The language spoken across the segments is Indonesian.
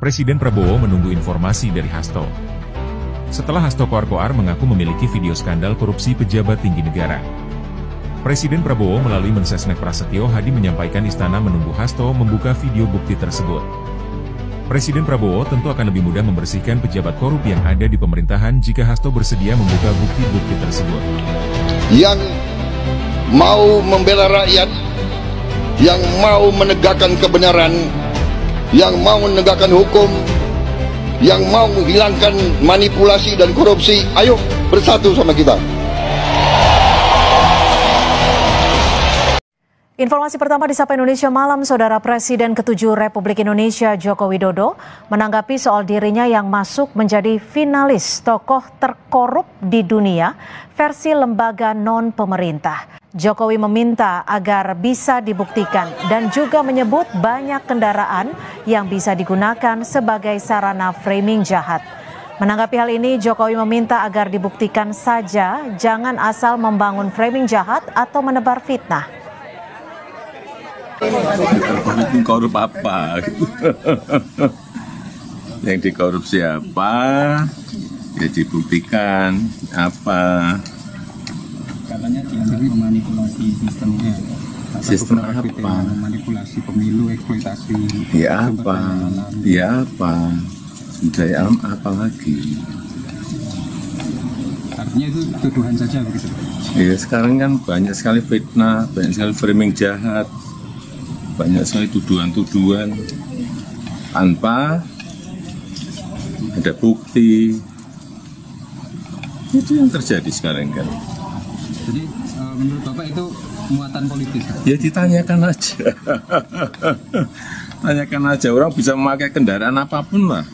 Presiden Prabowo menunggu informasi dari Hasto. Setelah Hasto koar-koar mengaku memiliki video skandal korupsi pejabat tinggi negara. Presiden Prabowo melalui Mensesnek Prasetyo Hadi menyampaikan istana menunggu Hasto membuka video bukti tersebut. Presiden Prabowo tentu akan lebih mudah membersihkan pejabat korup yang ada di pemerintahan jika Hasto bersedia membuka bukti-bukti tersebut. Yang mau membela rakyat, yang mau menegakkan kebenaran, yang mau menegakkan hukum, yang mau menghilangkan manipulasi dan korupsi, ayo bersatu sama kita. Informasi pertama di Sapa Indonesia Malam, Saudara. Presiden ke-7 Republik Indonesia Joko Widodo menanggapi soal dirinya yang masuk menjadi finalis tokoh terkorup di dunia versi lembaga non-pemerintah. Jokowi meminta agar bisa dibuktikan dan juga menyebut banyak kendaraan yang bisa digunakan sebagai sarana framing jahat. Menanggapi hal ini, Jokowi meminta agar dibuktikan saja, jangan asal membangun framing jahat atau menebar fitnah. Korup apa? Yang dikorupsi apa? Ya dibuktikan apa? Katanya dianggap memanipulasi sistemnya. Sistem apa? Memanipulasi pemilu, eksploitasi. Ya apa? Ya apa? Sumber alam apa lagi? Artinya itu tuduhan saja begitu? Ya sekarang kan banyak sekali fitnah, banyak sekali framing jahat, banyak sekali tuduhan-tuduhan tanpa ada bukti. Itu yang terjadi sekarang kan. Jadi menurut Bapak itu muatan politis? Ya ditanyakan aja. Tanyakan aja, orang bisa memakai kendaraan apapun lah.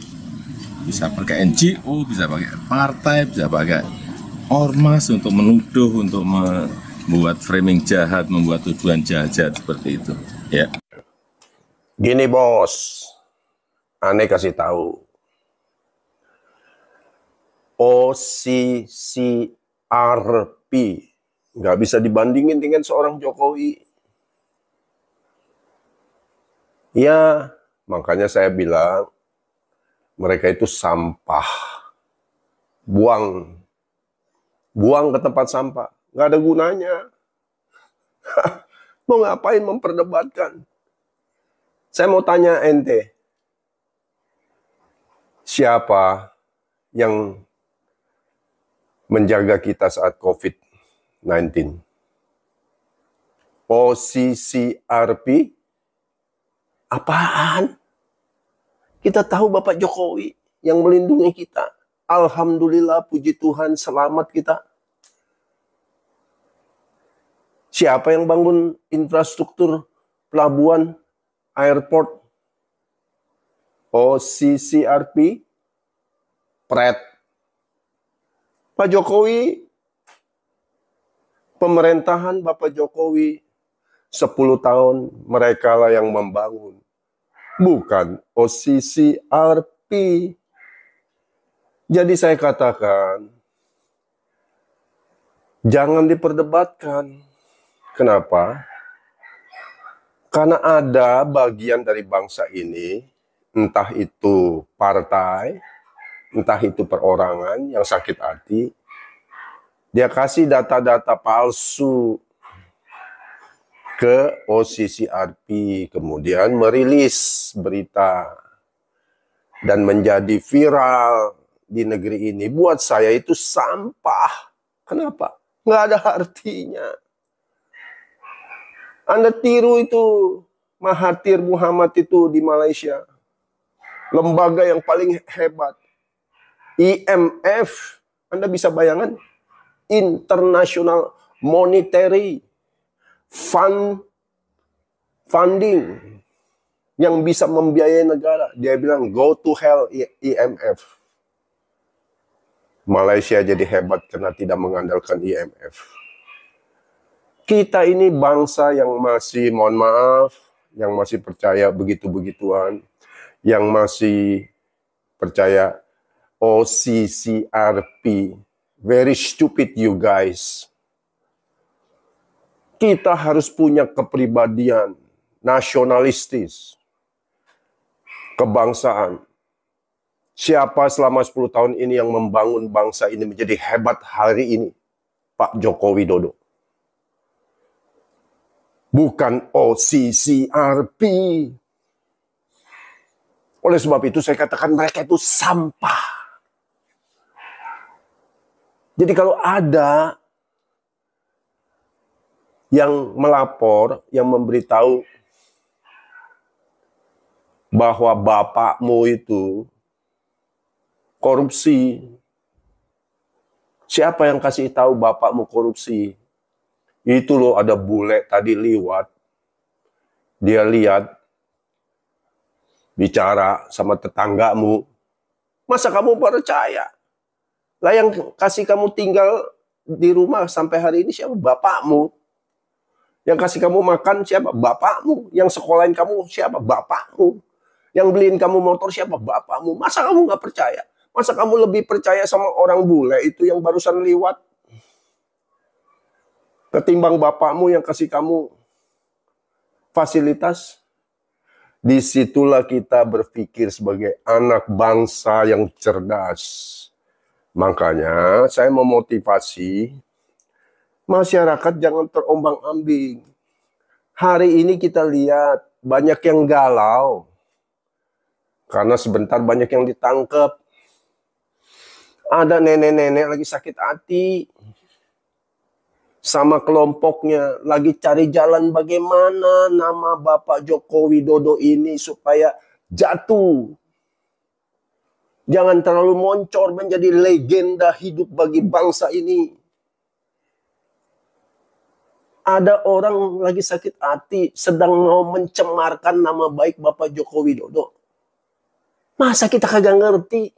Bisa pakai NGO, bisa pakai partai, bisa pakai ormas untuk menuduh, untuk membuat framing jahat, membuat tuduhan jahat seperti itu. Ya. Gini bos, aneh kasih tahu. OCCRP nggak bisa dibandingin dengan seorang Jokowi. Ya, makanya saya bilang mereka itu sampah. Buang ke tempat sampah, nggak ada gunanya. Mau ngapain memperdebatkan? Saya mau tanya ente, siapa yang menjaga kita saat COVID-19? OCCRP? Apaan? Kita tahu Bapak Jokowi yang melindungi kita. Alhamdulillah, puji Tuhan, selamat kita. Siapa yang bangun infrastruktur pelabuhan, airport? OCCRP? Pret. Pak Jokowi, pemerintahan Bapak Jokowi 10 tahun mereka lah yang membangun. Bukan OCCRP. Jadi saya katakan, jangan diperdebatkan. Kenapa? Karena ada bagian dari bangsa ini, entah itu partai, entah itu perorangan yang sakit hati, dia kasih data-data palsu ke OCCRP, kemudian merilis berita dan menjadi viral di negeri ini. Buat saya itu sampah. Kenapa? Nggak ada artinya. Anda tiru itu Mahathir Muhammad itu di Malaysia. Lembaga yang paling hebat. IMF, Anda bisa bayangkan? International Monetary Funding yang bisa membiayai negara. Dia bilang, go to hell IMF. Malaysia jadi hebat karena tidak mengandalkan IMF. Kita ini bangsa yang masih, mohon maaf, yang masih percaya begitu-begituan, yang masih percaya OCCRP. Very stupid you guys. Kita harus punya kepribadian nasionalistis, kebangsaan. Siapa selama 10 tahun ini yang membangun bangsa ini menjadi hebat hari ini? Pak Joko Widodo. Bukan OCCRP. Oleh sebab itu saya katakan mereka itu sampah. Jadi kalau ada yang melapor, yang memberitahu bahwa bapakmu itu korupsi. Siapa yang kasih tahu bapakmu korupsi? Itu loh, ada bule tadi liwat. Dia lihat, bicara sama tetanggamu. Masa kamu percaya? Lah yang kasih kamu tinggal di rumah sampai hari ini siapa? Bapakmu. Yang kasih kamu makan siapa? Bapakmu. Yang sekolahin kamu siapa? Bapakmu. Yang beliin kamu motor siapa? Bapakmu. Masa kamu nggak percaya? Masa kamu lebih percaya sama orang bule itu yang barusan liwat? Ketimbang bapakmu yang kasih kamu fasilitas? Disitulah kita berpikir sebagai anak bangsa yang cerdas. Makanya saya memotivasi masyarakat jangan terombang-ambing. Hari ini kita lihat banyak yang galau. Karena sebentar banyak yang ditangkap. Ada nenek-nenek lagi sakit hati. Sama kelompoknya lagi cari jalan bagaimana nama Bapak Joko Widodo ini supaya jatuh. Jangan terlalu moncor menjadi legenda hidup bagi bangsa ini. Ada orang lagi sakit hati sedang mau mencemarkan nama baik Bapak Joko Widodo. Masa kita kagak ngerti?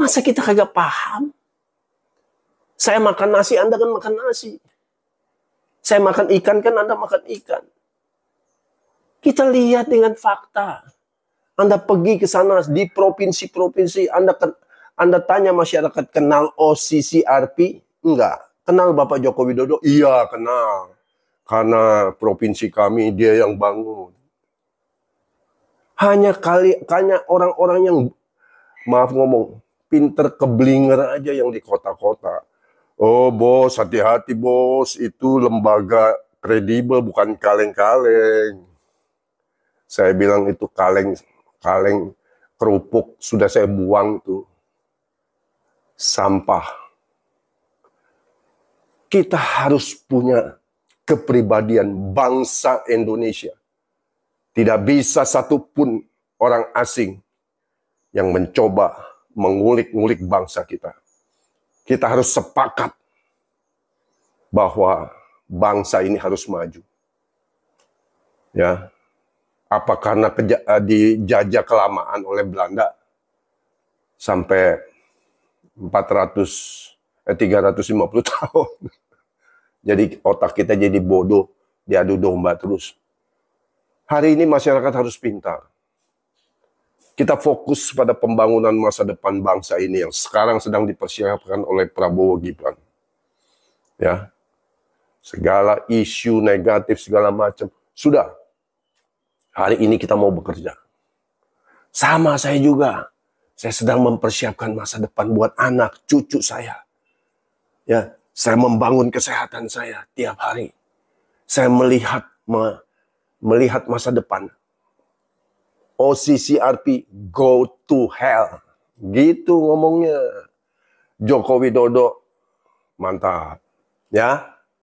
Masa kita kagak paham? Saya makan nasi, Anda kan makan nasi. Saya makan ikan, kan Anda makan ikan. Kita lihat dengan fakta. Anda pergi ke sana di provinsi-provinsi, Anda tanya masyarakat, kenal OCCRP? Enggak. Kenal Bapak Joko Widodo? Iya, kenal. Karena provinsi kami dia yang bangun. Hanya orang-orang yang, maaf ngomong, pinter keblinger aja yang di kota-kota. Oh bos, hati-hati bos, itu lembaga kredibel bukan kaleng-kaleng. Saya bilang itu kaleng kerupuk, sudah saya buang tuh. Sampah. Kita harus punya kepribadian bangsa Indonesia. Tidak bisa satupun orang asing yang mencoba mengulik-ngulik bangsa kita. Kita harus sepakat bahwa bangsa ini harus maju. Ya. Apa karena dijajah kelamaan oleh Belanda sampai 350 tahun. Jadi otak kita jadi bodoh, diadu domba terus. Hari ini masyarakat harus pintar. Kita fokus pada pembangunan masa depan bangsa ini yang sekarang sedang dipersiapkan oleh Prabowo Gibran. Ya. Segala isu negatif, segala macam. Sudah. Hari ini kita mau bekerja. Sama saya juga. Saya sedang mempersiapkan masa depan buat anak, cucu saya. Ya, saya membangun kesehatan saya tiap hari. Saya melihat masa depan. OCCRP, go to hell. Gitu ngomongnya. Joko Widodo, mantap. Ya,